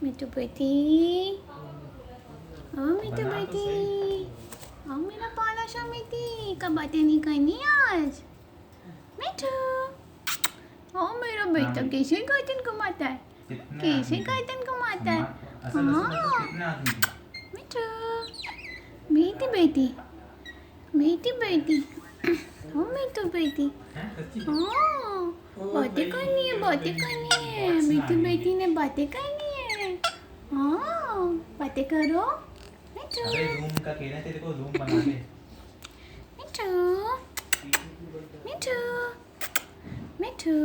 मिट्टू बेटी, ओ मिट्टू बेटी, ओ मेरा पाला सा बेटी, कब बातें नहीं करनी आज? मिट्टू, ओ मेरा बेटा कैसे गर्दन घुमाता है, कैसे गर्दन घुमाता है? हाँ मिट्टू, बेटी बेटी, बेटी बेटी, ओ मिट्टू बेटी, हाँ बातें करनी है, बातें करनी है, बेटी बेटी ने बातें करनी है। हाँ बातें करो मिट्टू। अबे रूम का कहना है तेरे को, रूम बना ले। मिट्टू, मिट्टू, मिट्टू,